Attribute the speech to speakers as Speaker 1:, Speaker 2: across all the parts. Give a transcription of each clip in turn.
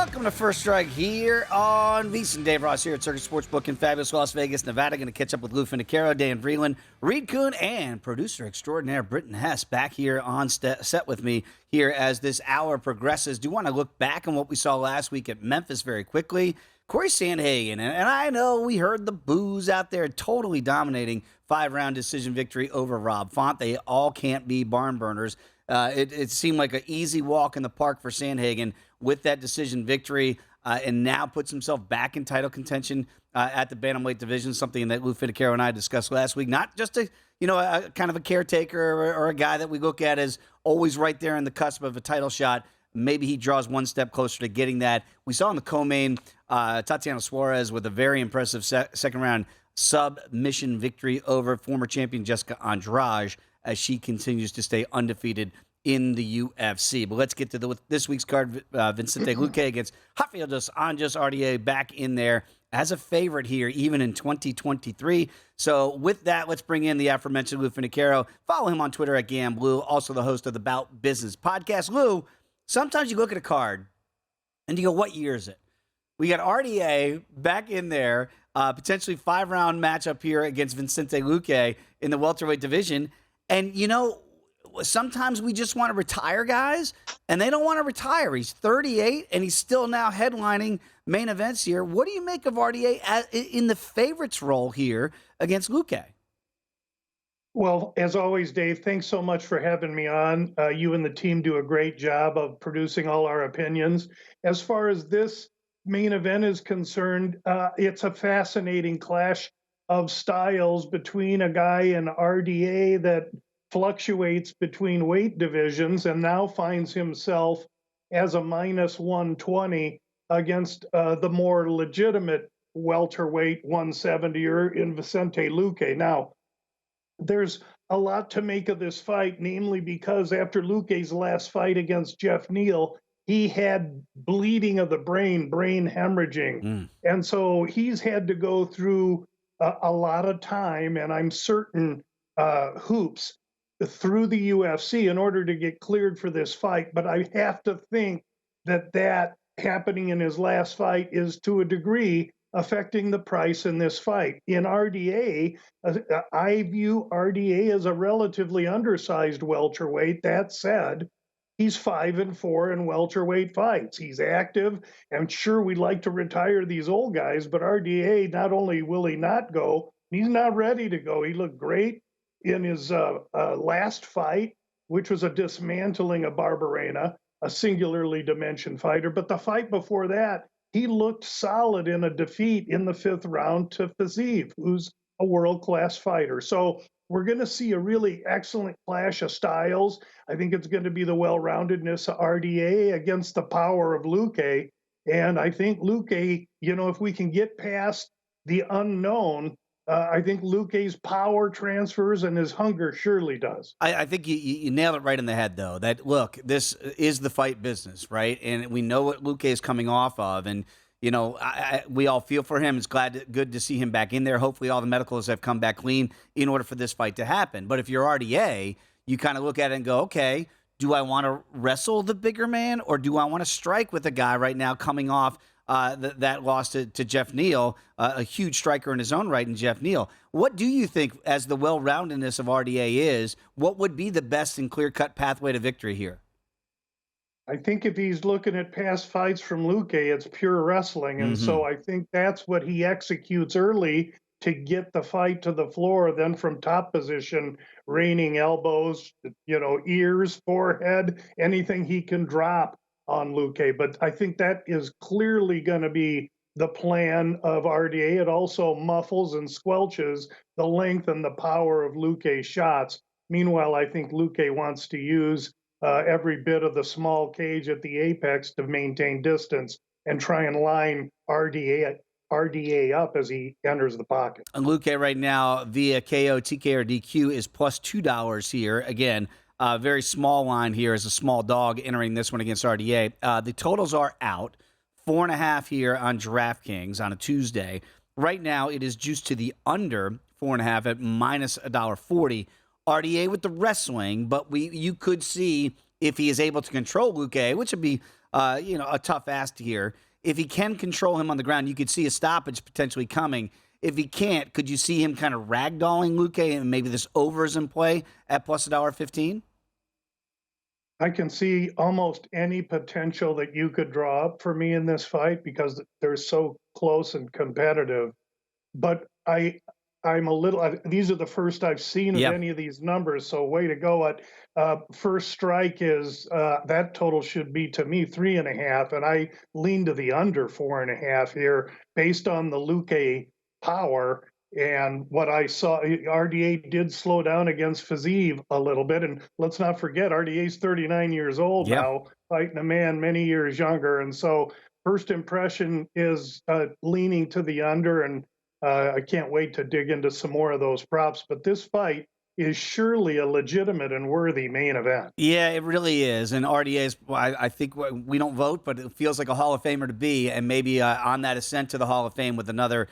Speaker 1: Welcome to First Strike here on VSiN. Dave Ross here at Circus Sportsbook in fabulous Las Vegas, Nevada. Going to catch up with Lou Finocchiaro, Dan Vreeland, Reed Kuhn, and producer extraordinaire Britton Hess back here on set with me here as this hour progresses. Do want to look back on what we saw last week at Memphis very quickly. Corey Sandhagen, and I know we heard the boos out there totally dominating 5-round decision victory over Rob Font. They all can't be barn burners. It seemed like an easy walk in the park for Sandhagen with that decision victory, and now puts himself back in title contention at the bantamweight division, something that Lou Finocchiaro and I discussed last week. Not just a kind of a caretaker or a guy that we look at as always right there on the cusp of a title shot. Maybe he draws one step closer to getting that. We saw in the co-main Tatiana Suarez with a very impressive second-round submission victory over former champion Jessica Andrade as she continues to stay undefeated in the UFC. But let's get to this week's card. Vicente Luque against Rafael Dos Anjos. RDA back in there as a favorite here, even in 2023. So with that, let's bring in the aforementioned Lou Finocchiaro. Follow him on Twitter at GamBlue, also the host of the Bout Business podcast. Lou, sometimes you look at a card and you go, what year is it? We got RDA back in there, potentially 5-round matchup here against Vicente Luque in the welterweight division. And, sometimes we just want to retire guys, and they don't want to retire. He's 38, and he's still now headlining main events here. What do you make of RDA in the favorites role here against Luque?
Speaker 2: Well, as always, Dave, thanks so much for having me on. You and the team do a great job of producing all our opinions. As far as this main event is concerned, it's a fascinating clash of styles between a guy in RDA that fluctuates between weight divisions and now finds himself as a minus 120 against the more legitimate welterweight 170er in Vicente Luque. Now, there's a lot to make of this fight, namely because after Luque's last fight against Jeff Neal, he had bleeding of the brain hemorrhaging. And so he's had to go through a lot of time, and I'm certain hoops through the UFC in order to get cleared for this fight. But I have to think that happening in his last fight is to a degree affecting the price in this fight. In RDA, I view RDA as a relatively undersized welterweight. That said, he's 5-4 in welterweight fights. He's active, and sure, we'd like to retire these old guys, but RDA, not only will he not go, he's not ready to go. He looked great in his last fight, which was a dismantling of Barberena, a singularly dimensioned fighter. But the fight before that, he looked solid in a defeat in the 5th round to Fiziev, who's a world-class fighter. So we're going to see a really excellent clash of styles. I think it's going to be the well-roundedness of RDA against the power of Luque. And I think Luque, if we can get past the unknown, I think Luque's power transfers and his hunger surely does.
Speaker 1: I think you nailed it right in the head, though. That, look, this is the fight business, right? And we know what Luque is coming off of. And, we all feel for him. It's good to see him back in there. Hopefully all the medicals have come back clean in order for this fight to happen. But if you're RDA, you kind of look at it and go, okay, do I want to wrestle the bigger man, or do I want to strike with a guy right now coming off that loss to Jeff Neal, a huge striker in his own right in Jeff Neal? What do you think, as the well-roundedness of RDA is, what would be the best and clear-cut pathway to victory here?
Speaker 2: I think if he's looking at past fights from Luque, it's pure wrestling. And so I think that's what he executes early to get the fight to the floor. Then from top position, raining elbows, ears, forehead, anything he can drop on Luque. But I think that is clearly going to be the plan of RDA. It also muffles and squelches the length and the power of Luque's shots. Meanwhile, I think Luque wants to use every bit of the small cage at the apex to maintain distance and try and line RDA up as he enters the pocket.
Speaker 1: And Luque right now via KO, TK, or DQ is plus $2 here. Again, very small line here as a small dog entering this one against RDA. The totals are out. 4.5 here on DraftKings on a Tuesday. Right now, it is juiced to the under 4.5 at minus $1.40. RDA with the wrestling, but you could see if he is able to control Luque, which would be a tough ask here. If he can control him on the ground, you could see a stoppage potentially coming. If he can't, could you see him kind of ragdolling Luque and maybe this over is in play at plus $1.15?
Speaker 2: I can see almost any potential that you could draw up for me in this fight because they're so close and competitive. But I'm a little. These are the first I've seen of
Speaker 1: Yep.
Speaker 2: any of these numbers. So way to go! At first strike is that total should be to me 3.5, and I lean to the under 4.5 here based on the Luque power and what I saw. RDA did slow down against Fiziev a little bit, and let's not forget RDA's 39 years old
Speaker 1: Yep.
Speaker 2: now, fighting a man many years younger, and so first impression is leaning to the under, and I can't wait to dig into some more of those props. But this fight is surely a legitimate and worthy main event.
Speaker 1: Yeah, it really is. And RDA is, I think we don't vote, but it feels like a Hall of Famer to be, and maybe on that ascent to the Hall of Fame with another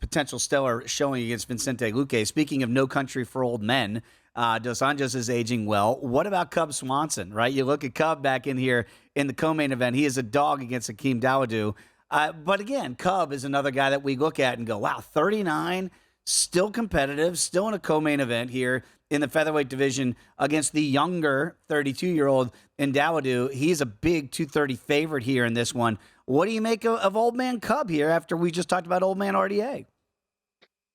Speaker 1: potential stellar showing against Vicente Luque. Speaking of No Country for Old Men, Dos Anjos is aging well. What about Cub Swanson, right? You look at Cub back in here in the co-main event. He is a dog against Hakeem Dawodu. But again, Cub is another guy that we look at and go, wow, 39, still competitive, still in a co-main event here in the featherweight division against the younger 32-year-old in Dawodu. He's a big 230 favorite here in this one. What do you make of old man Cub here after we just talked about old man RDA?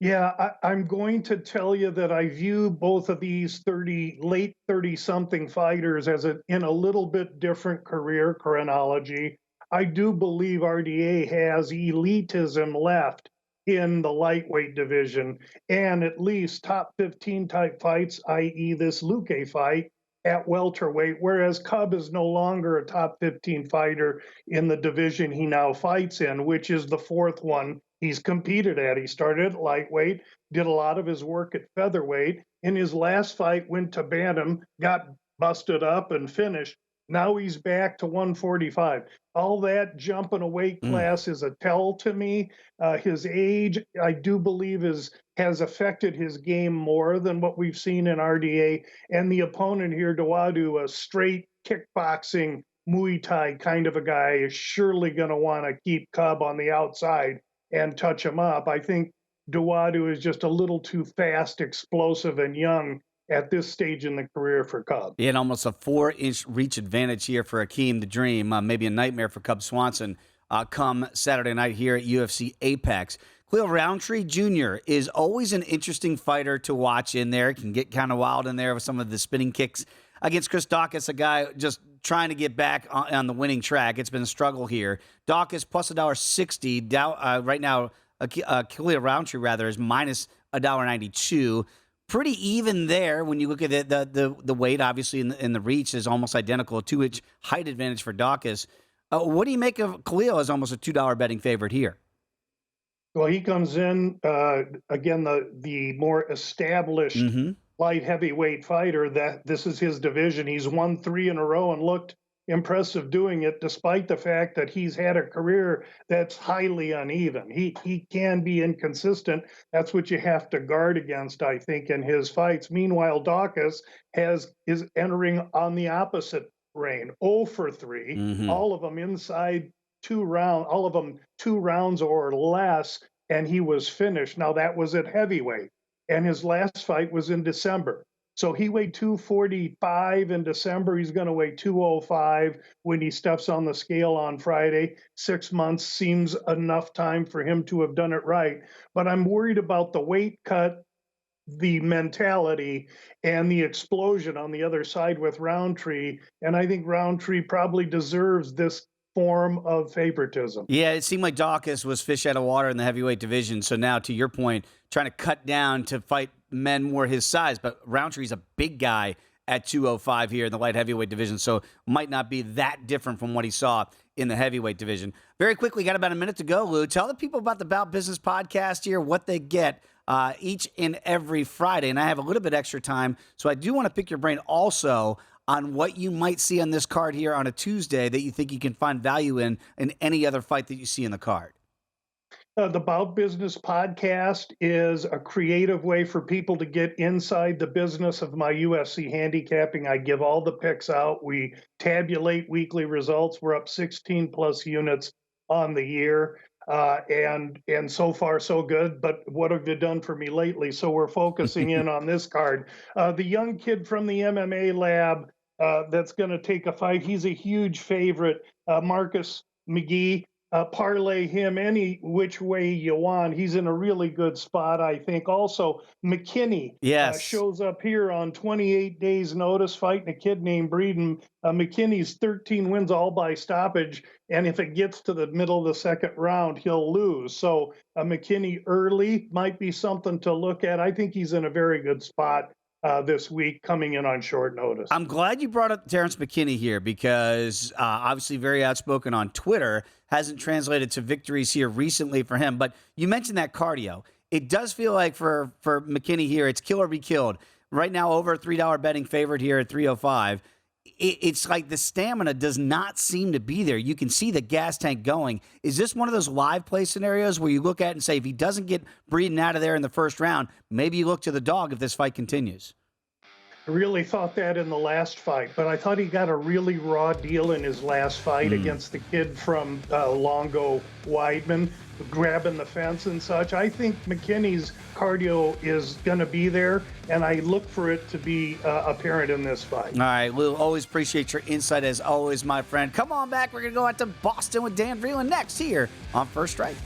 Speaker 2: Yeah, I'm going to tell you that I view both of these late 30-something fighters as in a little bit different career chronology. I do believe RDA has elitism left in the lightweight division and at least top 15 type fights, i.e. this Luque fight at welterweight, whereas Cub is no longer a top 15 fighter in the division he now fights in, which is the fourth one he's competed at. He started at lightweight, did a lot of his work at featherweight. In his last fight, went to bantam, got busted up and finished. Now he's back to 145. All that jumping a weight class is a tell to me. His age, I do believe, has affected his game more than what we've seen in RDA. And the opponent here, Dawodu, a straight kickboxing, Muay Thai kind of a guy, is surely going to want to keep Cub on the outside and touch him up. I think Dawodu is just a little too fast, explosive, and young at this stage in the career for Cub.
Speaker 1: Yeah, and almost a 4-inch reach advantage here for Hakeem the Dream. Maybe a nightmare for Cub Swanson come Saturday night here at UFC Apex. Khalil Roundtree Jr. is always an interesting fighter to watch in there. Can get kind of wild in there with some of the spinning kicks against Chris Daukaus, a guy just trying to get back on the winning track. It's been a struggle here. Daukaus plus $1.60. Right now, Khalil Roundtree, rather, is minus $1.92. Pretty even there when you look at the weight, obviously, in the reach is almost identical, a 2-inch height advantage for Daukaus. What do you make of Khalil as almost a $2 betting favorite here?
Speaker 2: Well, he comes in, again, the more established light heavyweight fighter. That this is his division. He's won 3 in a row and looked impressive doing it, despite the fact that he's had a career that's highly uneven. He can be inconsistent. That's what you have to guard against, I think, in his fights. Meanwhile, Daukaus is entering on the opposite reign, 0 for 3, all of them inside 2 rounds, all of them 2 rounds or less, and he was finished. Now that was at heavyweight, and his last fight was in December. So he weighed 245 in December. He's going to weigh 205 when he steps on the scale on Friday. 6 months seems enough time for him to have done it right. But I'm worried about the weight cut, the mentality, and the explosion on the other side with Roundtree. And I think Roundtree probably deserves this form of favoritism.
Speaker 1: Yeah, it seemed like Daukaus was fish out of water in the heavyweight division. So now, to your point, trying to cut down to fight men more his size. But Roundtree's a big guy at 205 here in the light heavyweight division, so might not be that different from what he saw in the heavyweight division. Very quickly, got about a minute to go, Lou. Tell the people about the Bout Business podcast here, what they get each and every Friday. And I have a little bit extra time, so I do want to pick your brain also on what you might see on this card here on a Tuesday that you think you can find value in any other fight that you see in the card.
Speaker 2: The Bout Business podcast is a creative way for people to get inside the business of my UFC handicapping. I give all the picks out. We tabulate weekly results. We're up 16 plus units on the year. And so far so good. But what have you done for me lately? So we're focusing in on this card. The young kid from the MMA lab that's going to take a fight. He's a huge favorite. Marcus McGee. Parlay him any which way you want. He's in a really good spot, I think. Also, McKinney
Speaker 1: Yes.
Speaker 2: shows up here on 28 days' notice, fighting a kid named Britton. McKinney's 13 wins all by stoppage, and if it gets to the middle of the second round, he'll lose. So McKinney early might be something to look at. I think he's in a very good spot this week, coming in on short notice.
Speaker 1: I'm glad you brought up Terrence McKinney here because obviously very outspoken on Twitter, hasn't translated to victories here recently for him. But you mentioned that cardio. It does feel like for McKinney here, it's kill or be killed. Right now, over a $3 betting favorite here at 305. It's like the stamina does not seem to be there. You can see the gas tank going. Is this one of those live play scenarios where you look at it and say, if he doesn't get Breeden out of there in the first round, maybe you look to the dog if this fight continues?
Speaker 2: I really thought that in the last fight, but I thought he got a really raw deal in his last fight against the kid from Longo Weidman, grabbing the fence and such. I think McKinney's cardio is going to be there, and I look for it to be apparent in this fight.
Speaker 1: All right, Lou, always appreciate your insight as always, my friend. Come on back. We're going to go out to Boston with Dan Vreeland next here on First Strike.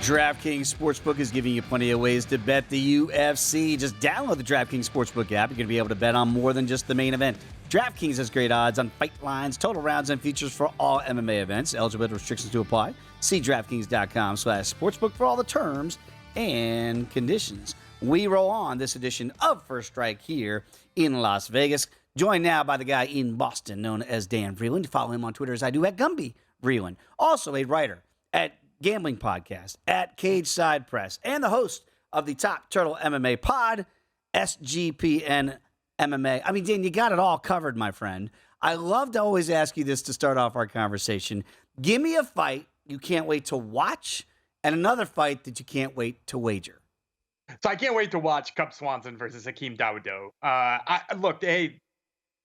Speaker 1: DraftKings Sportsbook is giving you plenty of ways to bet the UFC. Just download the DraftKings Sportsbook app. You're going to be able to bet on more than just the main event. DraftKings has great odds on fight lines, total rounds, and features for all MMA events. Eligibility restrictions to apply. See DraftKings.com/sportsbook for all the terms and conditions. We roll on this edition of First Strike here in Las Vegas. Joined now by the guy in Boston known as Dan Vreeland. Follow him on Twitter as I do at Gumby Vreeland. Also a writer at Gambling Podcast, at Cage Side Press, and the host of the Top Turtle MMA pod, SGPN MMA. I mean, Dan, you got it all covered, my friend. I love to always ask you this to start off our conversation. Give me a fight you can't wait to watch and another fight that you can't wait to wager.
Speaker 3: So I can't wait to watch Cub Swanson versus Hakeem Dawodu. Look, hey,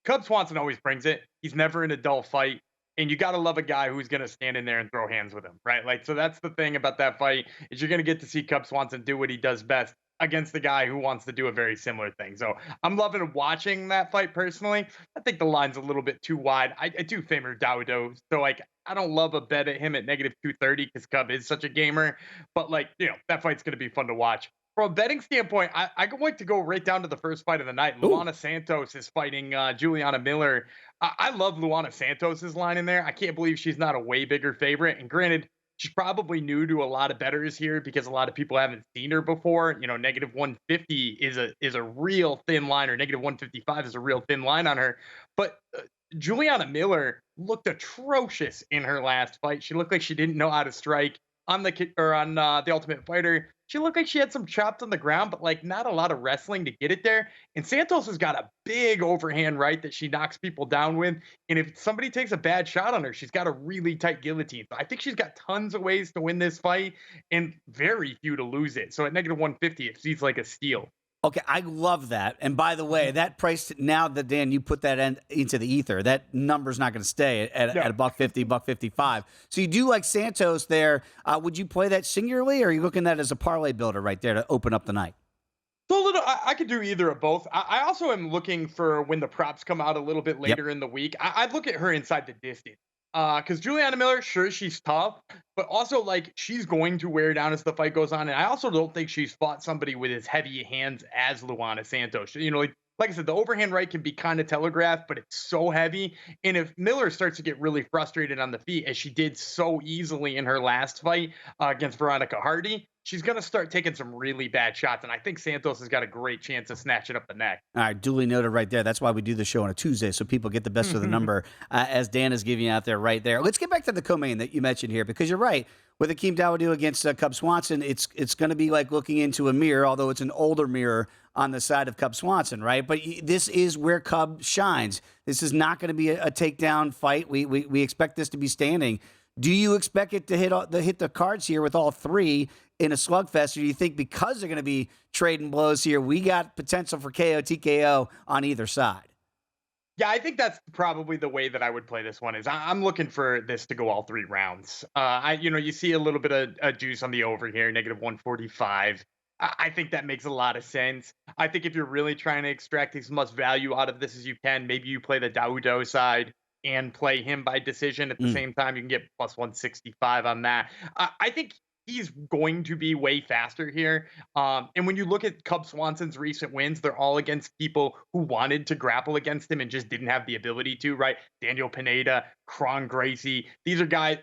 Speaker 3: Cub Swanson always brings it. He's never in a dull fight. And you got to love a guy who's going to stand in there and throw hands with him, right? Like, so that's the thing about that fight is you're going to get to see Cub Swanson do what he does best against the guy who wants to do a very similar thing. So I'm loving watching that fight personally. I think the line's a little bit too wide. I do favor Dawodu. So, like, I don't love a bet at him at -230 because Cub is such a gamer. But, like, you know, that fight's going to be fun to watch. From a betting standpoint, I like to go right down to the first fight of the night. Luana Santos is fighting Juliana Miller. I love Luana Santos's line in there. I can't believe she's not a way bigger favorite. And granted, she's probably new to a lot of bettors here because a lot of people haven't seen her before. You know, -150 is a real thin line, or -155 is a real thin line on her. But Juliana Miller looked atrocious in her last fight. She looked like she didn't know how to strike on the Ultimate Fighter. She looked like she had some chops on the ground, but like not a lot of wrestling to get it there. And Santos has got a big overhand right that she knocks people down with. And if somebody takes a bad shot on her, she's got a really tight guillotine. So I think she's got tons of ways to win this fight and very few to lose it. So at -150, it seems like a steal.
Speaker 1: Okay, I love that. And by the way, that price, now that, Dan, you put that into the ether, that number's not going to stay at $1.50, $1.55. So you do like Santos there. Would you play that singularly, or are you looking at that as a parlay builder right there to open up the night?
Speaker 3: So I could do either of both. I also am looking for when the props come out a little bit later in the week. I'd look at her inside the distance. Because Juliana Miller, sure, she's tough, but also, like, she's going to wear down as the fight goes on. And I also don't think she's fought somebody with as heavy hands as Luana Santos. You know, like I said, the overhand right can be kind of telegraphed, but it's so heavy. And if Miller starts to get really frustrated on the feet, as she did so easily in her last fight against Veronica Hardy, she's going to start taking some really bad shots. And I think Santos has got a great chance of snatching up the neck.
Speaker 1: All right, duly noted right there. That's why we do the show on a Tuesday, so people get the best of the number, as Dan is giving you out there right there. Let's get back to the co-main that you mentioned here, because you're right. With Hakeem Dawodu against Cub Swanson, it's going to be like looking into a mirror, although it's an older mirror on the side of Cub Swanson, right? But this is where Cub shines. This is not going to be a takedown fight. We expect this to be standing. Do you expect it to hit the cards here with all three in a slugfest, or do you think because they're going to be trading blows here, we got potential for KO, TKO on either side?
Speaker 3: Yeah, I think that's probably the way that I would play this one. Is I'm looking for this to go all 3 rounds. You see a little bit of juice on the over here, -145. I think that makes a lot of sense. I think if you're really trying to extract as much value out of this as you can, maybe you play the Dawodu side and play him by decision at the same time. You can get +165 on that. I think he's going to be way faster here. And when you look at Cub Swanson's recent wins, they're all against people who wanted to grapple against him and just didn't have the ability to, right? Daniel Pineda, Kron Gracie. These are guys,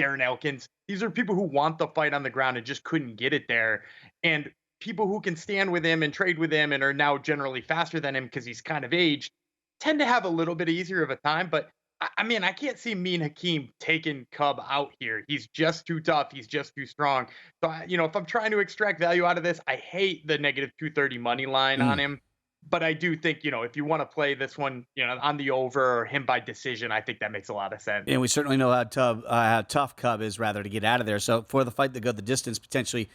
Speaker 3: Darren Elkins. These are people who want the fight on the ground and just couldn't get it there. And people who can stand with him and trade with him and are now generally faster than him because he's kind of aged tend to have a little bit easier of a time. But I can't see me and Hakeem taking Cub out here. He's just too tough. He's just too strong. So, if I'm trying to extract value out of this, I hate the -230 money line on him. But I do think, if you want to play this one, on the over or him by decision, I think that makes a lot of sense.
Speaker 1: And we certainly know how tough Cub is, rather, to get out of there. So for the fight to go the distance, potentially,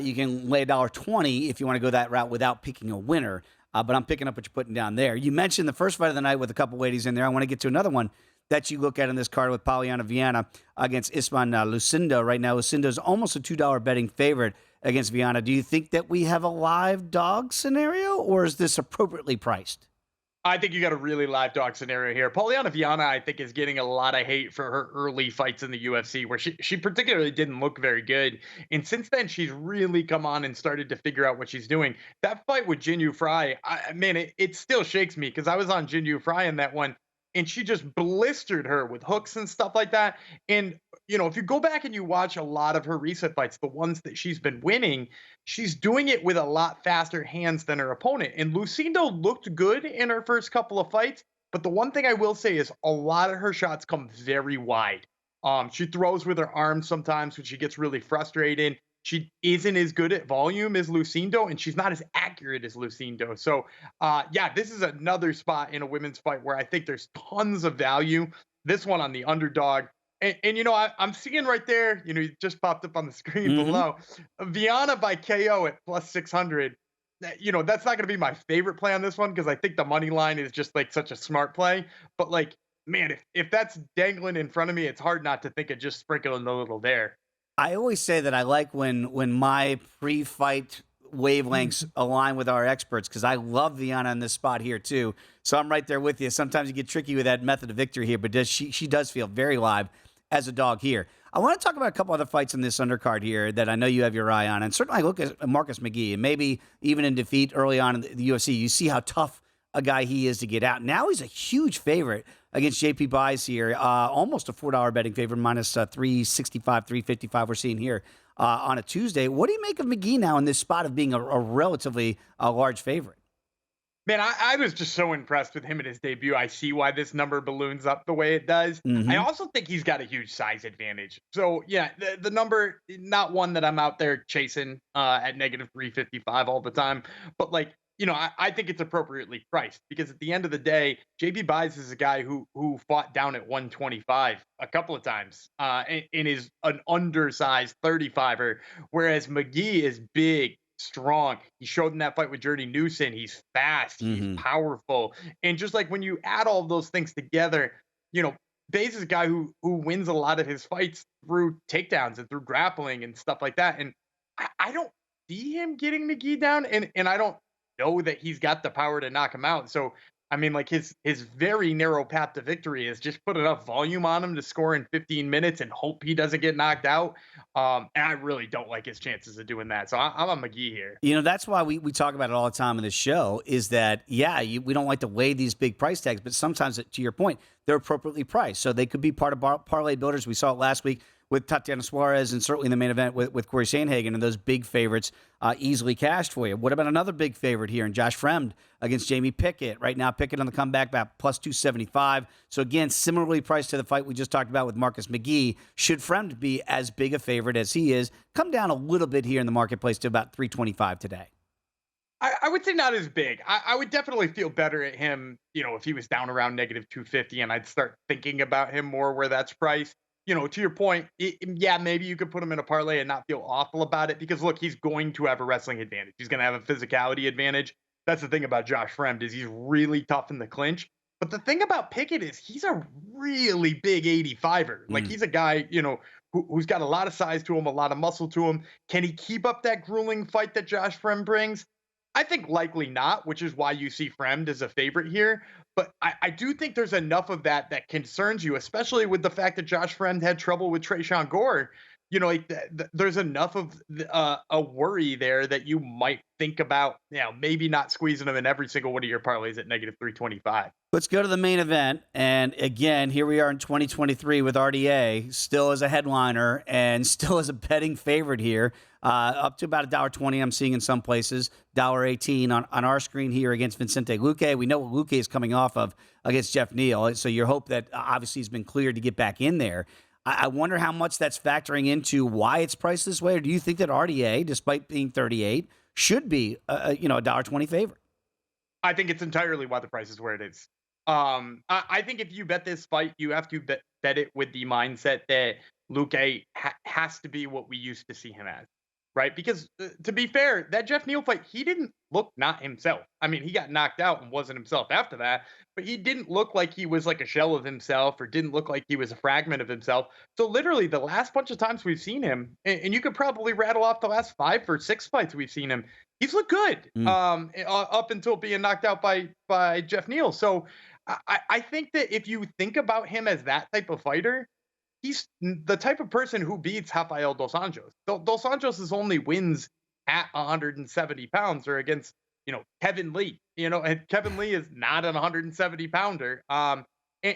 Speaker 1: you can lay $1.20 if you want to go that route without picking a winner. But I'm picking up what you're putting down there. You mentioned the first fight of the night with a couple weighties in there. I want to get to another one that you look at in this card with Polyana Viana against Isman Lucindo. Right now, Lucindo's almost a $2 betting favorite against Viana. Do you think that we have a live dog scenario, or is this appropriately priced?
Speaker 3: I think you got a really live dog scenario here. Polyana Viana, I think, is getting a lot of hate for her early fights in the UFC, where she particularly didn't look very good. And since then, she's really come on and started to figure out what she's doing. That fight with Jinyu Fry, it still shakes me because I was on Jinyu Fry in that one, and she just blistered her with hooks and stuff like that. And, if you go back and you watch a lot of her recent fights, the ones that she's been winning, she's doing it with a lot faster hands than her opponent. And Lucindo looked good in her first couple of fights, but the one thing I will say is a lot of her shots come very wide. She throws with her arms sometimes when she gets really frustrated. She isn't as good at volume as Lucindo, and she's not as accurate as Lucindo. So, this is another spot in a women's fight where I think there's tons of value. This one on the underdog. And I'm seeing right there, it just popped up on the screen below, Viana by KO at +600. That's not going to be my favorite play on this one because I think the money line is just like such a smart play. But man, if that's dangling in front of me, it's hard not to think of just sprinkling a little there.
Speaker 1: I always say that I like when my pre-fight wavelengths align with our experts, because I love Viana in this spot here too. So I'm right there with you. Sometimes you get tricky with that method of victory here, but she does feel very live as a dog here. I want to talk about a couple other fights in this undercard here that I know you have your eye on, and certainly I look at Marcus McGee, and maybe even in defeat early on in the UFC, you see how tough a guy he is to get out. Now he's a huge favorite against JP Buys here, almost a $4 betting favorite, -365, 355 we're seeing here on a Tuesday. What do you make of McGee now in this spot of being a relatively large favorite?
Speaker 3: Man, I was just so impressed with him in his debut. I see why this number balloons up the way it does. I also think he's got a huge size advantage. So, yeah, the number, not one that I'm out there chasing at -355 all the time. But, I think it's appropriately priced because at the end of the day, JB Buys is a guy who fought down at 125 a couple of times and is an undersized 35er, whereas McGee is big, strong. He showed in that fight with Jordy Newson. He's fast. He's powerful. And just like when you add all of those things together, Bays is a guy who wins a lot of his fights through takedowns and through grappling and stuff like that. And I don't see him getting McGee down, and I don't know that he's got the power to knock him out. So, his very narrow path to victory is just put enough volume on him to score in 15 minutes and hope he doesn't get knocked out. And I really don't like his chances of doing that. So I'm on McGee here.
Speaker 1: That's why we talk about it all the time in this show is that, we don't like to weigh these big price tags, but sometimes, to your point, they're appropriately priced. So they could be part of parlay builders. We saw it last week with Tatiana Suarez and certainly in the main event with Corey Sandhagen and those big favorites easily cashed for you. What about another big favorite here in Josh Fremd against Jamie Pickett? Right now, Pickett on the comeback about plus 275. So again, similarly priced to the fight we just talked about with Marcus McGee. Should Fremd be as big a favorite as he is? Come down a little bit here in the marketplace to about 325 today.
Speaker 3: I would say not as big. I would definitely feel better at him, if he was down around negative 250, and I'd start thinking about him more where that's priced. To your point, yeah, maybe you could put him in a parlay and not feel awful about it because, look, he's going to have a wrestling advantage. He's going to have a physicality advantage. That's the thing about Josh Fremd is he's really tough in the clinch. But the thing about Pickett is he's a really big 85er. Like, he's a guy, who's got a lot of size to him, a lot of muscle to him. Can he keep up that grueling fight that Josh Fremd brings? I think likely not, which is why you see Fremd as a favorite here. But I do think there's enough of that concerns you, especially with the fact that Josh Fremd had trouble with Tresean Gore. There's enough of a worry there that you might think about, maybe not squeezing him in every single one of your parlays at negative 325.
Speaker 1: Let's go to the main event. And again, here we are in 2023 with RDA still as a headliner and still as a betting favorite here. Up to about $1.20 I'm seeing in some places, $1.18 on our screen here against Vicente Luque. We know what Luque is coming off of against Jeff Neal. So you hope that obviously he's been cleared to get back in there. I wonder how much that's factoring into why it's priced this way. Or do you think that RDA, despite being 38, should be a $1.20 favorite?
Speaker 3: I think it's entirely why the price is where it is. I think if you bet this fight, you have to bet it with the mindset that Luque has to be what we used to see him as. Right? Because to be fair, that Jeff Neal fight, he didn't look not himself. I mean, he got knocked out and wasn't himself after that, but he didn't look like he was like a shell of himself or didn't look like he was a fragment of himself. So literally the last bunch of times we've seen him, and you could probably rattle off the last 5 or 6 fights we've seen him, he's looked good up until being knocked out by Jeff Neal. So I think that if you think about him as that type of fighter, he's the type of person who beats Rafael Dos Anjos. Dos Anjos' only wins at 170 pounds or against, Kevin Lee. And Kevin Lee is not an 170 pounder. And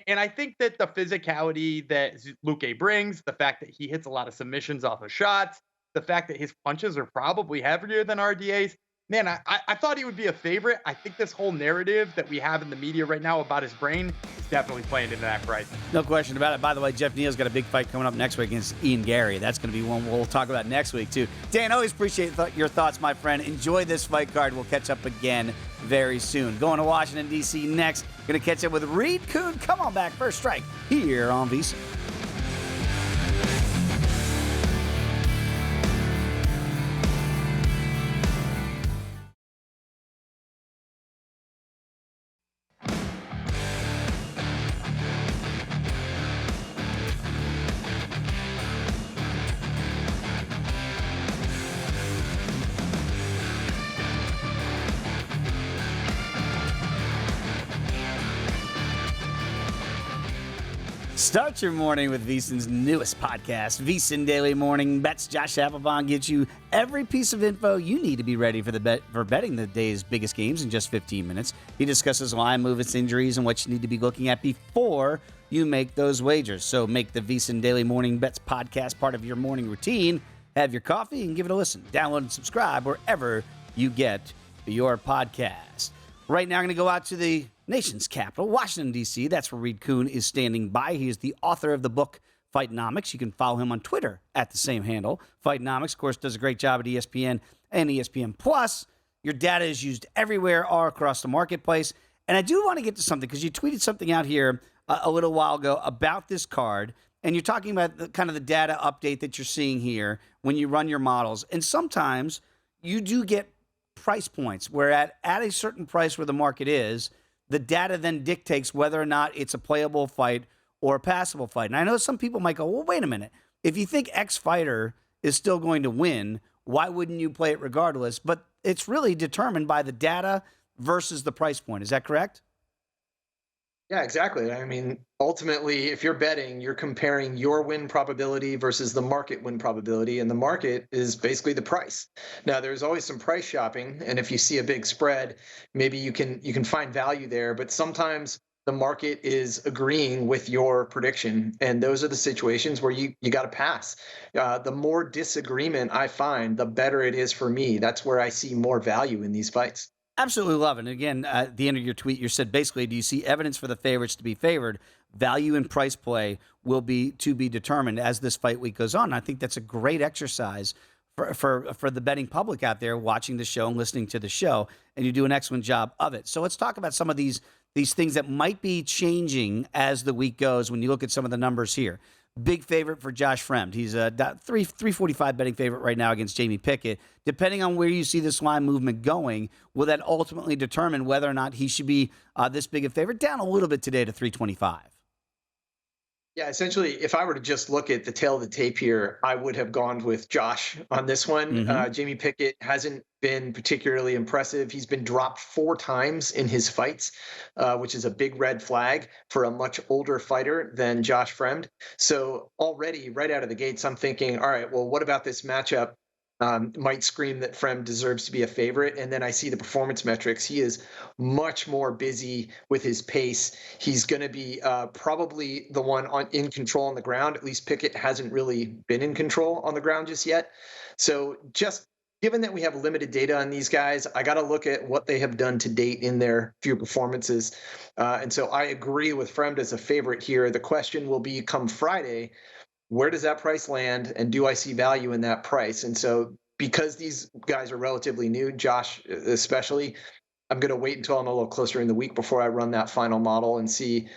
Speaker 3: I think that the physicality that Luque brings, the fact that he hits a lot of submissions off of shots, the fact that his punches are probably heavier than RDA's, man, I thought he would be a favorite. I think this whole narrative that we have in the media right now about his brain is definitely playing into that price.
Speaker 1: No question about it. By the way, Jeff Neal's got a big fight coming up next week against Ian Gary. That's going to be one we'll talk about next week, too. Dan, always appreciate your thoughts, my friend. Enjoy this fight card. We'll catch up again very soon. Going to Washington, D.C. next. Going to catch up with Reed Kuhn. Come on back. First Strike here on VSiN. Start your morning with VSiN's newest podcast, VSiN Daily Morning Bets. Josh Applebaum gives you every piece of info you need to be ready for betting the day's biggest games in just 15 minutes. He discusses line movements, injuries, and what you need to be looking at before you make those wagers. So make the VSiN Daily Morning Bets podcast part of your morning routine. Have your coffee and give it a listen. Download and subscribe wherever you get your podcast. Right now, I'm going to go out to the nation's capital, Washington, D.C. That's where Reed Kuhn is standing by. He is the author of the book Fightnomics. You can follow him on Twitter at the same handle. Fightnomics, of course, does a great job at ESPN and ESPN Plus. Your data is used everywhere, all across the marketplace. And I do want to get to something because you tweeted something out here a little while ago about this card. And you're talking about the data update that you're seeing here when you run your models. And sometimes you do get price points where at a certain price where the market is, the data then dictates whether or not it's a playable fight or a passable fight. And I know some people might go, well, wait a minute. If you think X fighter is still going to win, why wouldn't you play it regardless? But it's really determined by the data versus the price point. Is that correct?
Speaker 4: Yeah, exactly. I mean, ultimately, if you're betting, you're comparing your win probability versus the market win probability, and the market is basically the price. Now, there's always some price shopping, and if you see a big spread, maybe you can find value there, but sometimes the market is agreeing with your prediction. And those are the situations where you got to pass. The more disagreement I find, the better it is for me. That's where I see more value in these fights.
Speaker 1: Absolutely love it. And again, at the end of your tweet, you said basically, do you see evidence for the favorites to be favored? Value and price play will be to be determined as this fight week goes on. And I think that's a great exercise for the betting public out there watching the show and listening to the show, and you do an excellent job of it. So let's talk about some of these things that might be changing as the week goes when you look at some of the numbers here. Big favorite for Josh Fremd. He's a 345 betting favorite right now against Jamie Pickett. Depending on where you see this line movement going, will that ultimately determine whether or not he should be this big a favorite? Down a little bit today to 325.
Speaker 4: Yeah, essentially, if I were to just look at the tail of the tape here, I would have gone with Josh on this one. Jamie Pickett hasn't been particularly impressive. He's been dropped 4 times in his fights, which is a big red flag for a much older fighter than Josh Fremd. So already, right out of the gates, I'm thinking, all right, well, what about this matchup? Might scream that Fremd deserves to be a favorite. And then I see the performance metrics. He is much more busy with his pace. He's going to be probably the one in control on the ground. At least Pickett hasn't really been in control on the ground just yet. So just given that we have limited data on these guys, I got to look at what they have done to date in their few performances. And so I agree with Fremd as a favorite here. The question will be come Friday, where does that price land, and do I see value in that price? And so because these guys are relatively new, Josh especially, I'm going to wait until I'm a little closer in the week before I run that final model and see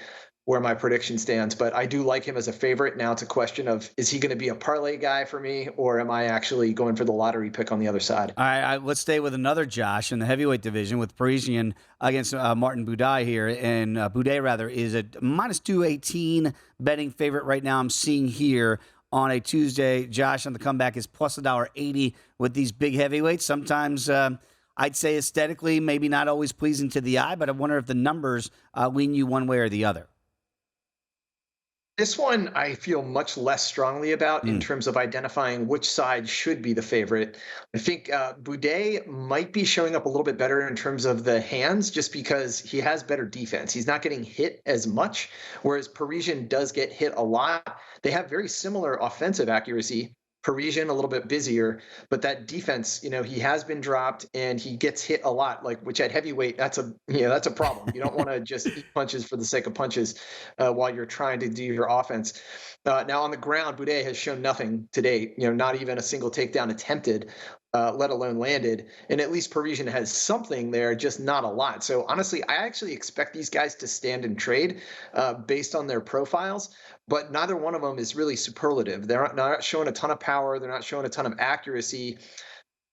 Speaker 4: where my prediction stands. But I do like him as a favorite. Now it's a question of, is he going to be a parlay guy for me, or am I actually going for the lottery pick on the other side?
Speaker 1: All right, let's stay with another Josh in the heavyweight division with Parisian against Martin Buday here. And Buday, rather, is a minus 218 betting favorite right now. I'm seeing here on a Tuesday. Josh on the comeback is plus $1.80 with these big heavyweights. Sometimes I'd say aesthetically, maybe not always pleasing to the eye, but I wonder if the numbers lean you one way or the other.
Speaker 4: This one I feel much less strongly about in terms of identifying which side should be the favorite. I think Buday might be showing up a little bit better in terms of the hands just because he has better defense. He's not getting hit as much, whereas Parisian does get hit a lot. They have very similar offensive accuracy. Parisian a little bit busier, but that defense, he has been dropped and he gets hit a lot, which at heavyweight, that's a problem. You don't want to just eat punches for the sake of punches while you're trying to do your offense. Now on the ground, Buday has shown nothing to date, not even a single takedown attempted, let alone landed. And at least Parisian has something there, just not a lot. So honestly, I actually expect these guys to stand and trade based on their profiles, but neither one of them is really superlative. They're not showing a ton of power. They're not showing a ton of accuracy.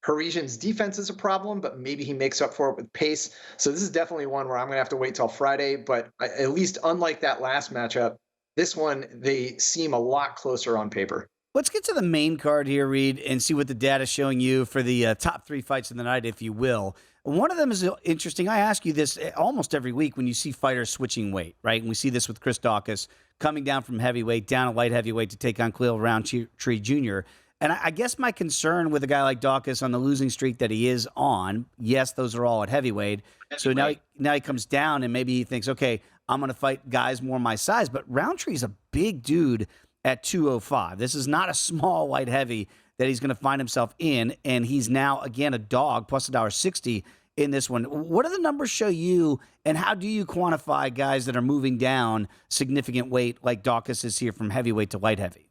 Speaker 4: Parisian's defense is a problem, but maybe he makes up for it with pace. So this is definitely one where I'm going to have to wait till Friday. But at least unlike that last matchup, this one, they seem a lot closer on paper.
Speaker 1: Let's get to the main card here, Reed, and see what the data is showing you for the top 3 fights of the night, if you will. One of them is interesting. I ask you this almost every week when you see fighters switching weight, right? And we see this with Chris Daukaus coming down from heavyweight, down to light heavyweight to take on Khalil Roundtree Jr. And I guess my concern with a guy like Daukaus on the losing streak that he is on, yes, those are all at heavyweight. So now he comes down and maybe he thinks, okay, I'm going to fight guys more my size. But Roundtree's a big dude at 205. This is not a small light heavy that he's going to find himself in, and he's now, again, a dog, plus $1.60 in this one. What do the numbers show you, and how do you quantify guys that are moving down significant weight like Daukaus is here from heavyweight to light heavy?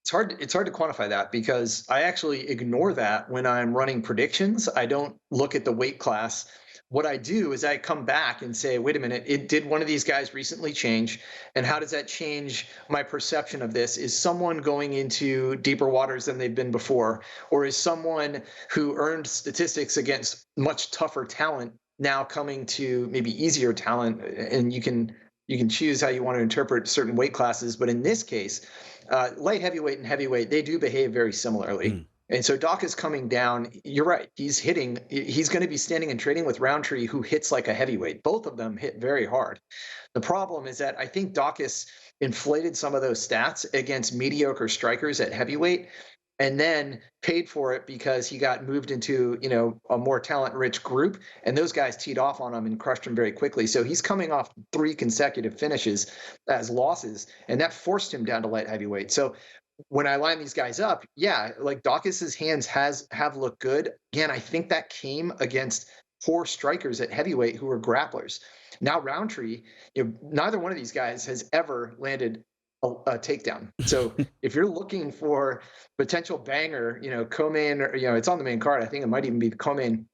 Speaker 4: It's hard to quantify that because I actually ignore that when I'm running predictions. I don't look at the weight class. What I do is I come back and say, wait a minute, did one of these guys recently change? And how does that change my perception of this? Is someone going into deeper waters than they've been before? Or is someone who earned statistics against much tougher talent now coming to maybe easier talent? And you can choose how you want to interpret certain weight classes. But in this case, light heavyweight and heavyweight, they do behave very similarly. And so Daukaus coming down, you're right. He's going to be standing and trading with Roundtree, who hits like a heavyweight. Both of them hit very hard. The problem is that I think Daukaus inflated some of those stats against mediocre strikers at heavyweight. and then paid for it because he got moved into, a more talent-rich group, and those guys teed off on him and crushed him very quickly. So he's coming off 3 consecutive finishes as losses, and that forced him down to light heavyweight. So when I line these guys up, yeah, like Dawkins' hands have looked good. Again, I think that came against poor strikers at heavyweight who were grapplers. Now Roundtree, neither one of these guys has ever landed a takedown. So if you're looking for potential banger, co-main, or it's on the main card. I think it might even be the co-main.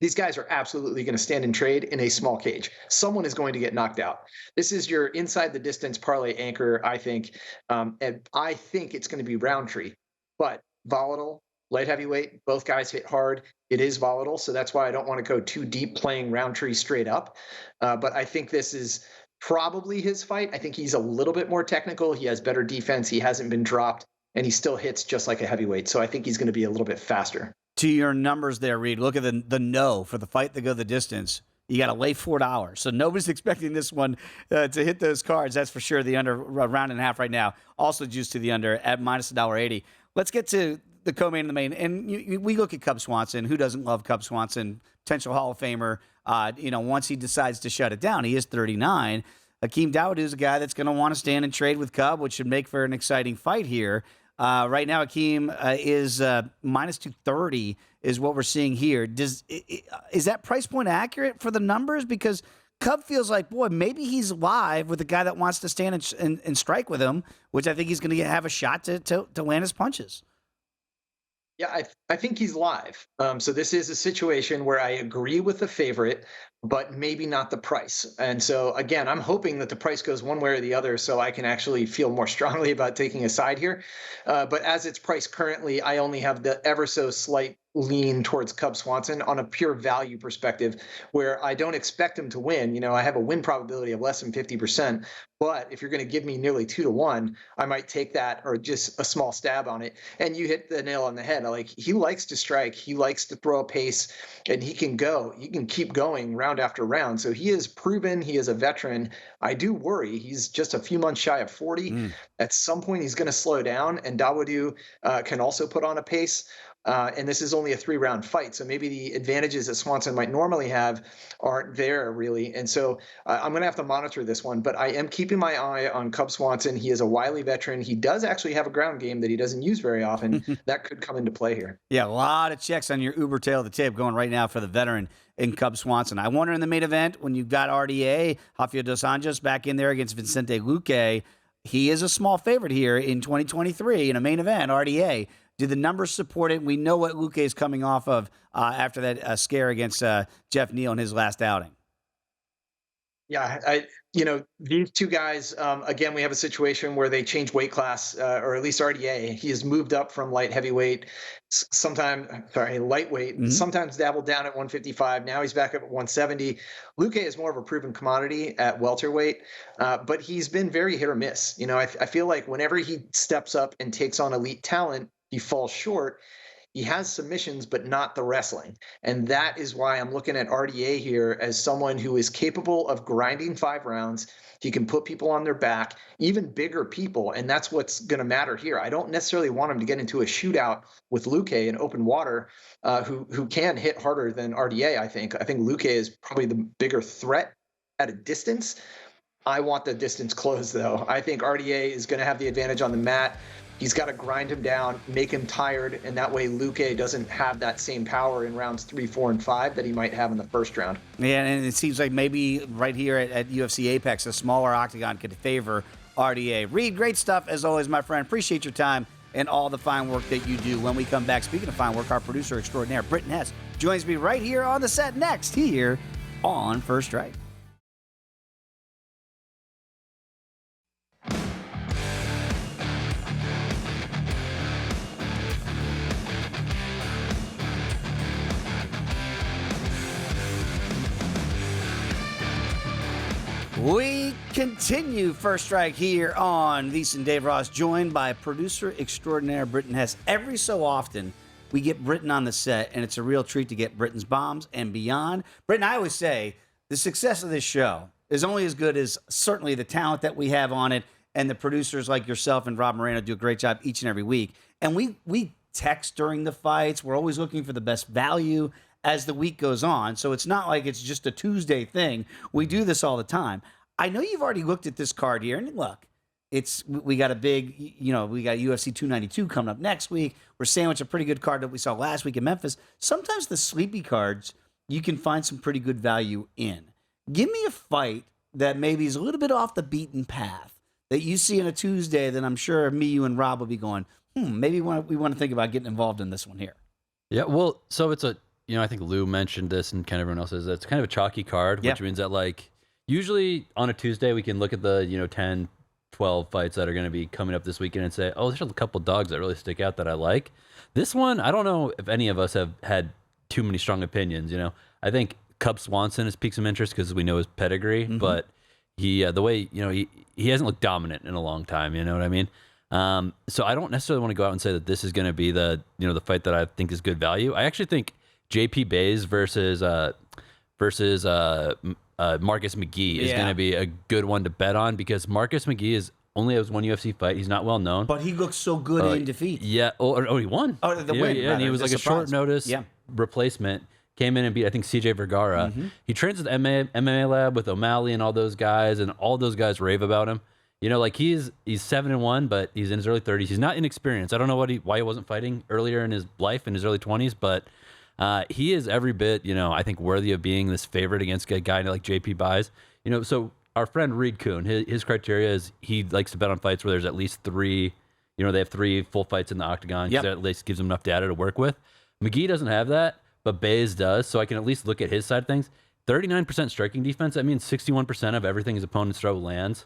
Speaker 4: These guys are absolutely going to stand and trade in a small cage. Someone is going to get knocked out. This is your inside the distance parlay anchor, I think. And I think it's going to be Roundtree, but volatile, light heavyweight, both guys hit hard. It is volatile. So that's why I don't want to go too deep playing Roundtree straight up. But I think this is probably his fight. I think he's a little bit more technical. He has better defense. He hasn't been dropped, and he still hits just like a heavyweight. So I think he's going to be a little bit faster.
Speaker 1: To your numbers there, Reed, look at the no for the fight to go the distance. You got to lay $4. So nobody's expecting this one to hit those cards. That's for sure. The under round and a half right now. Also juiced to the under at minus $1.80. Let's get to the co-main and the main. And we look at Cub Swanson. Who doesn't love Cub Swanson? Potential Hall of Famer. Once he decides to shut it down, he is 39. Hakeem Dawodu is a guy that's going to want to stand and trade with Cub, which should make for an exciting fight here. Right now, Hakeem is minus 230 is what we're seeing here. Is that price point accurate for the numbers? Because Cub feels like, boy, maybe he's live with a guy that wants to stand and strike with him, which I think he's going to have a shot to land his punches.
Speaker 4: Yeah, I think he's live. So this is a situation where I agree with the favorite, but maybe not the price. And so, again, I'm hoping that the price goes one way or the other so I can actually feel more strongly about taking a side here. But as it's priced currently, I only have the ever so slight lean towards Cub Swanson on a pure value perspective, where I don't expect him to win. I have a win probability of less than 50%. But if you're going to give me nearly 2-1, I might take that or just a small stab on it. And you hit the nail on the head. Like, he likes to strike. He likes to throw a pace, and he can go. He can keep going round after round. So he is proven. He is a veteran. I do worry. He's just a few months shy of 40. At some point, he's going to slow down. And Dawodu can also put on a pace. And this is only a 3-round fight. So maybe the advantages that Swanson might normally have aren't there, really. And so I'm going to have to monitor this one. But I am keeping my eye on Cub Swanson. He is a wily veteran. He does actually have a ground game that he doesn't use very often. That could come into play here.
Speaker 1: Yeah, a lot of checks on your Uber tail of the tape going right now for the veteran in Cub Swanson. I wonder in the main event, when you've got RDA, Rafael Dos Anjos back in there against Vicente Luque, he is a small favorite here in 2023 in a main event, RDA. Do the numbers support it? We know what Luque is coming off of after that scare against Jeff Neal in his last outing.
Speaker 4: Yeah, these two guys, again, we have a situation where they change weight class, or at least RDA. He has moved up from light heavyweight, lightweight, sometimes dabbled down at 155. Now he's back up at 170. Luque is more of a proven commodity at welterweight, but he's been very hit or miss. I feel like whenever he steps up and takes on elite talent, he falls short. He has submissions, but not the wrestling. And that is why I'm looking at RDA here as someone who is capable of grinding 5 rounds. He can put people on their back, even bigger people, and that's what's going to matter here. I don't necessarily want him to get into a shootout with Luque in open water, who can hit harder than RDA, I think. I think Luque is probably the bigger threat at a distance. I want the distance closed, though. I think RDA is going to have the advantage on the mat. He's got to grind him down, make him tired, and that way Luque doesn't have that same power in rounds 3, 4, and 5 that he might have in the first round.
Speaker 1: Yeah, and it seems like maybe right here at UFC Apex, a smaller octagon could favor RDA. Reed, great stuff as always, my friend. Appreciate your time and all the fine work that you do. When we come back, speaking of fine work, our producer extraordinaire, Britton Hess, joins me right here on the set next here on First Strike. We continue First Strike here on VSiN. Dave Ross, joined by producer extraordinaire Britton Hess. Every so often, we get Britton on the set, and it's a real treat to get Britton's bombs and beyond. Britton, I always say the success of this show is only as good as certainly the talent that we have on it, and the producers like yourself and Rob Moreno do a great job each and every week. And we text during the fights. We're always looking for the best value as the week goes on. So it's not like it's just a Tuesday thing. We do this all the time. I know you've already looked at this card here, and look, we got a big, we got UFC 292 coming up next week. We're sandwiched a pretty good card that we saw last week in Memphis. Sometimes the sleepy cards, you can find some pretty good value in. Give me a fight that maybe is a little bit off the beaten path that you see on a Tuesday that I'm sure me, you, and Rob will be going, maybe we want to think about getting involved in this one here.
Speaker 5: Yeah, well, so it's I think Lou mentioned this and kind of everyone else says it's kind of a chalky card, which means that like usually on a Tuesday we can look at the, 10, 12 fights that are going to be coming up this weekend and say, oh, there's a couple dogs that really stick out that I like. This one, I don't know if any of us have had too many strong opinions. I think Cub Swanson has piqued some interest because we know his pedigree, but he, the way, he hasn't looked dominant in a long time. You know what I mean? So I don't necessarily want to go out and say that this is going to be the fight that I think is good value. I actually think JP Bays versus Marcus McGee is going to be a good one to bet on because Marcus McGee only has one UFC fight. He's not well known,
Speaker 1: but he looks so good in defeat.
Speaker 5: Yeah. Oh, he won.
Speaker 1: Oh, the win.
Speaker 5: Yeah, and he was like a short notice replacement. Came in and beat, I think, CJ Vergara. He trains at the MMA lab with O'Malley and all those guys, and all those guys rave about him. Like he's 7-1, but he's in his early 30s. He's not inexperienced. I don't know why he wasn't fighting earlier in his life in his early 20s, but he is every bit, I think, worthy of being this favorite against a guy like JP Buys. So our friend Reed Kuhn, his criteria is he likes to bet on fights where there's at least 3, they have 3 full fights in the octagon because that at least gives them enough data to work with. McGee doesn't have that, but Bays does, so I can at least look at his side of things. 39% striking defense, that means 61% of everything his opponents throw lands.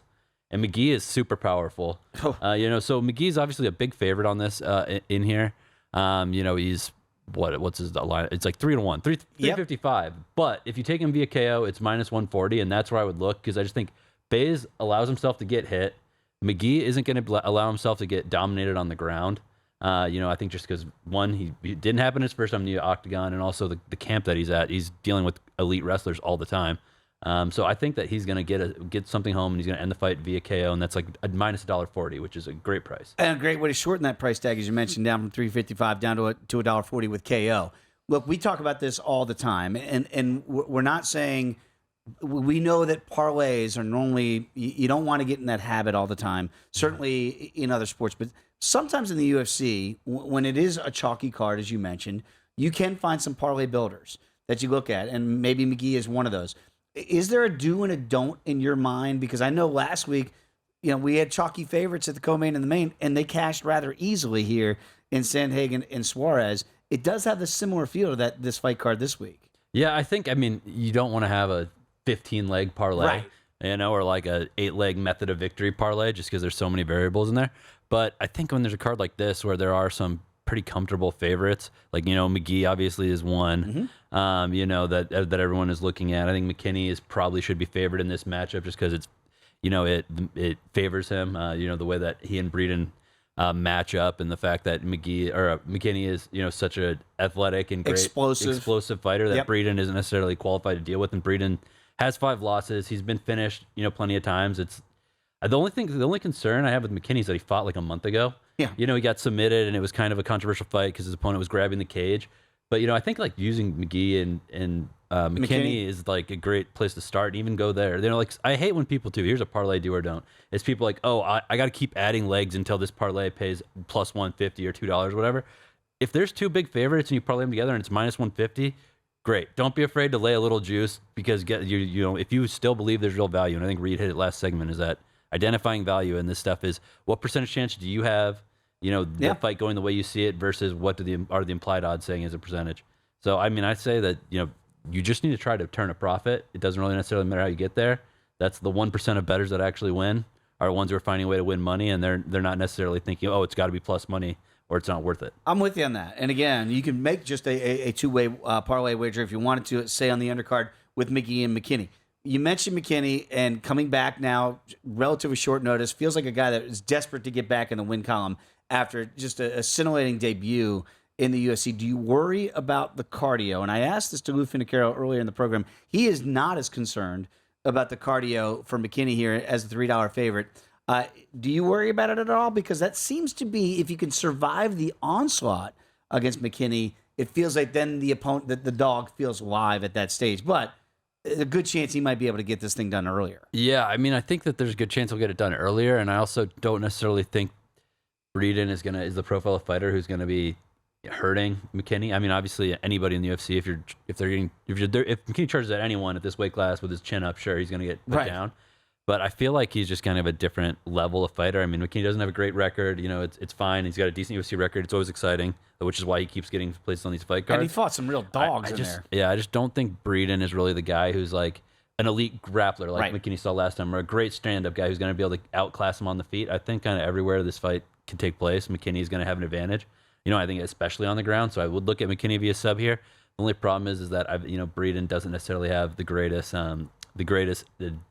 Speaker 5: And McGee is super powerful. So McGee's obviously a big favorite on this in here. He's what's his line? It's like 3-1, 355. But if you take him via KO, it's -140, and that's where I would look because I just think Bays allows himself to get hit. McGee isn't going to allow himself to get dominated on the ground. I think just because one, he didn't happen his first time in the octagon, and also the camp that he's at, he's dealing with elite wrestlers all the time. So I think that he's going to get something home, and he's going to end the fight via KO, and that's like a -$1.40, which is a great price.
Speaker 1: And a great way to shorten that price tag, as you mentioned, down from $3.55 down to $1.40 with KO. Look, we talk about this all the time, and we're not saying we know that parlays are normally you don't want to get in that habit all the time. Certainly in other sports, but sometimes in the UFC, when it is a chalky card, as you mentioned, you can find some parlay builders that you look at, and maybe McGee is one of those. Is there a do and a don't in your mind? Because I know last week, we had chalky favorites at the co-main and the main, and they cashed rather easily here in Sandhagen and Suarez. It does have the similar feel to this fight card this week.
Speaker 5: Yeah, you don't want to have a 15-leg parlay,
Speaker 1: right,
Speaker 5: or like a 8-leg method of victory parlay just because there's so many variables in there. But I think when there's a card like this where there are some pretty comfortable favorites, like, McGee obviously is one, that everyone is looking at. I think McKinney probably should be favored in this matchup just because it's, it favors him, the way that he and Britton match up, and the fact that McKinney is, such an athletic and great explosive fighter that Britton isn't necessarily qualified to deal with. And Britton has 5 losses. He's been finished, plenty of times. It's the only concern I have with McKinney is that he fought like a month ago.
Speaker 1: Yeah.
Speaker 5: He got submitted, and it was kind of a controversial fight because his opponent was grabbing the cage. But, I think like using McGee and McKinney is like a great place to start and even go there. I hate when people do, here's a parlay do or don't. It's people like, oh, I got to keep adding legs until this parlay pays plus 150 or $2 or whatever. If there's 2 big favorites and you parlay them together and it's -150, great. Don't be afraid to lay a little juice because if you still believe there's real value, and I think Reed hit it last segment, is that identifying value in this stuff is what percentage chance do you have, the fight going the way you see it versus what are the implied odds saying as a percentage. So, I say that, you just need to try to turn a profit. It doesn't really necessarily matter how you get there. That's the 1% of bettors that actually win are ones who are finding a way to win money, and they're not necessarily thinking, oh, it's got to be plus money or it's not worth it.
Speaker 1: I'm with you on that. And again, you can make just a 2-way parlay wager if you wanted to, say on the undercard with Mickey and McKinney. You mentioned McKinney, and coming back now, relatively short notice, feels like a guy that is desperate to get back in the win column after just a scintillating debut in the UFC. Do you worry about the cardio? And I asked this to Lou Finocchiaro earlier in the program. He is not as concerned about the cardio for McKinney here as the $3 favorite. Do you worry about it at all? Because that seems to be, if you can survive the onslaught against McKinney, it feels like then the opponent, the dog feels alive at that stage. But a good chance he might be able to get this thing done earlier.
Speaker 5: Yeah, I mean, I think that there's a good chance he'll get it done earlier, and I also don't necessarily think Britton is the profile of fighter who's gonna be hurting McKinney. I mean, obviously anybody in the UFC, if McKinney charges at anyone at this weight class with his chin up, sure, he's gonna get put down. But I feel like he's just kind of a different level of fighter. I mean, McKinney doesn't have a great record. You know, it's fine. He's got a decent UFC record. It's always exciting, which is why he keeps getting placed on these fight cards.
Speaker 1: And he fought some real dogs in there.
Speaker 5: Yeah, I just don't think Britton is really the guy who's like an elite grappler like McKinney saw last time, or a great stand-up guy who's going to be able to outclass him on the feet. I think kind of everywhere this fight can take place, McKinney is going to have an advantage. You know, I think especially on the ground. So I would look at McKinney via sub here. The only problem is that Britton doesn't necessarily have the greatest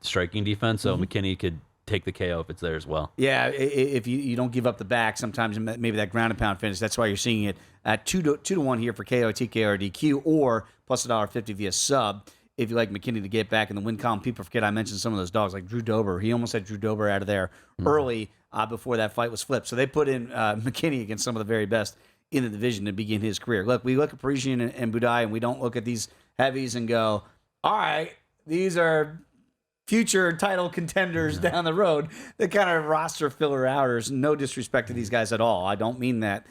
Speaker 5: striking defense, so McKinney could take the KO if it's there as well.
Speaker 1: Yeah, if you don't give up the back, sometimes maybe that ground and pound finish. That's why you're seeing it at 2-1 here for KO, TKO, or DQ, or plus $1.50 via sub. If you like McKinney to get back in the win column, people forget I mentioned some of those dogs like Drew Dober. He almost had Drew Dober out of there early before that fight was flipped. So they put in McKinney against some of the very best in the division to begin his career. Look, we look at Parisian and Budai, and we don't look at these heavies and go, all right, these are future title contenders down the road. The kind of roster filler outers. No disrespect to these guys at all. I don't mean that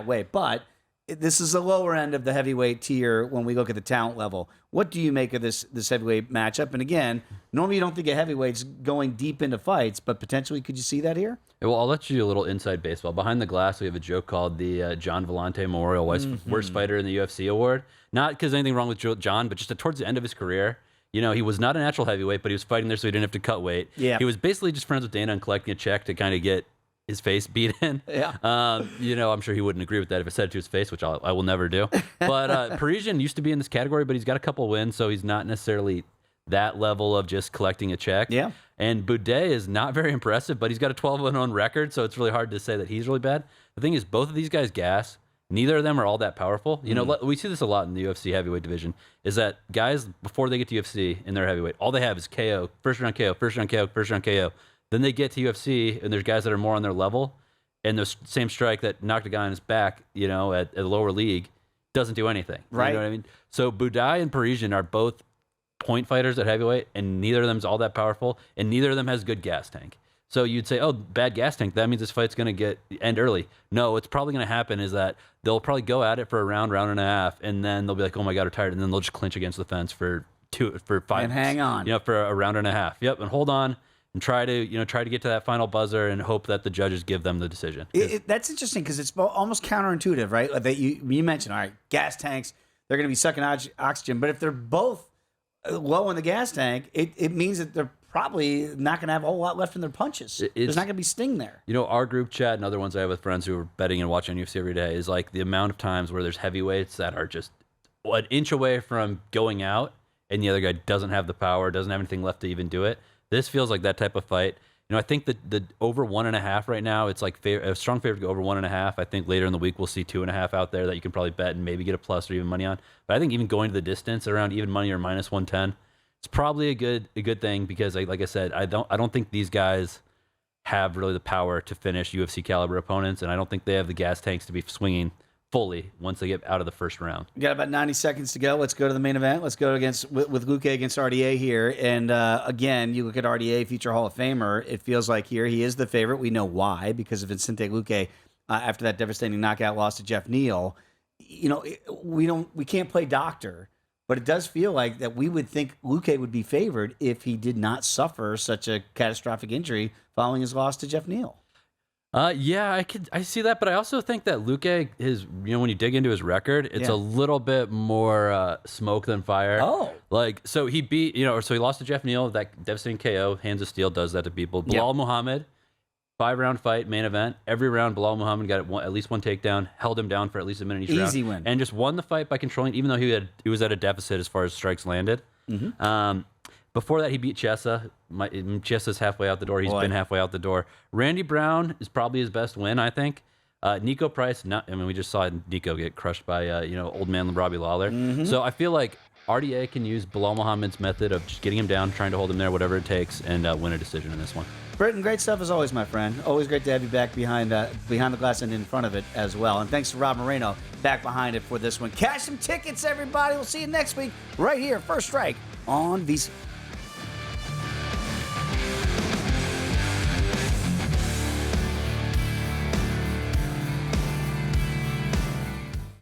Speaker 1: way. But this is the lower end of the heavyweight tier when we look at the talent level. What do you make of this heavyweight matchup? And again, normally you don't think of heavyweights going deep into fights, but potentially could you see that here?
Speaker 5: Well, I'll let you do a little inside baseball. Behind the glass, we have a joke called the John Vellante Memorial Worst Fighter in the UFC Award. Not because anything wrong with John, but just towards the end of his career, you know, he was not a natural heavyweight, but he was fighting there so he didn't have to cut weight.
Speaker 1: Yeah.
Speaker 5: He was basically just friends with Dana and collecting a check to kind of get his face beat in.
Speaker 1: Yeah.
Speaker 5: You know, I'm sure he wouldn't agree with that if I said it to his face, which I will never do. But Parisian used to be in this category, but he's got a couple wins, so he's not necessarily that level of just collecting a check.
Speaker 1: Yeah.
Speaker 5: And Boudet is not very impressive, but he's got a 12-1 record, so it's really hard to say that he's really bad. The thing is, both of these guys gas. Neither of them are all that powerful. You know, we see this a lot in the UFC heavyweight division, is that guys, before they get to UFC in their heavyweight, all they have is KO, first round KO, first round KO, first round KO. Then they get to UFC, and there's guys that are more on their level, and the same strike that knocked a guy on his back, you know, at a lower league, doesn't do anything.
Speaker 1: Right.
Speaker 5: You know what I mean? So Boudet and Parisian are both point fighters at heavyweight, and neither of them is all that powerful, and neither of them has good gas tank. So you'd say, oh, bad gas tank, that means this fight's going to end early. No, what's probably going to happen is that they'll probably go at it for a round and a half, and then they'll be like, oh my God, we're tired, and then they'll just clinch against the fence for 5
Speaker 1: And hang on.
Speaker 5: You know, for a round and a half. Yep, and hold on and try to get to that final buzzer and hope that the judges give them the decision.
Speaker 1: That's interesting because it's almost counterintuitive, right? Like that you mentioned, all right, gas tanks, they're going to be sucking oxygen, but if they're both low in the gas tank, it means that they're probably not going to have a whole lot left in their punches. There's not going to be sting there.
Speaker 5: You know, our group chat and other ones I have with friends who are betting and watching UFC every day is like the amount of times where there's heavyweights that are just an inch away from going out, and the other guy doesn't have the power, doesn't have anything left to even do it. This feels like that type of fight. You know, I think that the over 1.5 right now, it's like a strong favorite to go over 1.5. I think later in the week we'll see 2.5 out there that you can probably bet and maybe get a plus or even money on. But I think even going to the distance around even money or minus 110, it's probably a good thing because, like I said, I don't think these guys have really the power to finish UFC caliber opponents, and I don't think they have the gas tanks to be swinging fully once they get out of the first round.
Speaker 1: We got about 90 seconds to go. Let's go to the main event. Let's go with Luque against RDA here. And again, you look at RDA, future Hall of Famer. It feels like here he is the favorite. We know why, because of Vicente Luque after that devastating knockout loss to Jeff Neal. You know, we can't play doctor, but it does feel like that we would think Luque would be favored if he did not suffer such a catastrophic injury following his loss to Jeff Neal.
Speaker 5: Yeah, I see that, but I also think that Luque when you dig into his record, it's a little bit more smoke than fire.
Speaker 1: Oh.
Speaker 5: So he lost to Jeff Neal, that devastating KO, hands of steel, does that to people. Bilal Muhammad, 5-round fight, main event. Every round, Bilal Muhammad got at least one takedown, held him down for at least a minute each round.
Speaker 1: Easy win.
Speaker 5: And just won the fight by controlling, even though he was at a deficit as far as strikes landed. Mm-hmm. Before that, he beat Chiesa. Chiesa's halfway out the door. He's been halfway out the door. Randy Brown is probably his best win, I think. Nico Price, we just saw Nico get crushed by old man Robbie Lawler. Mm-hmm. So I feel like RDA can use Bilal Muhammad's method of just getting him down, trying to hold him there, whatever it takes, and win a decision in this one.
Speaker 1: Britton, great stuff as always, my friend. Always great to have you back behind the glass and in front of it as well. And thanks to Rob Moreno back behind it for this one. Cash some tickets, everybody. We'll see you next week right here, First Strike on VSiN.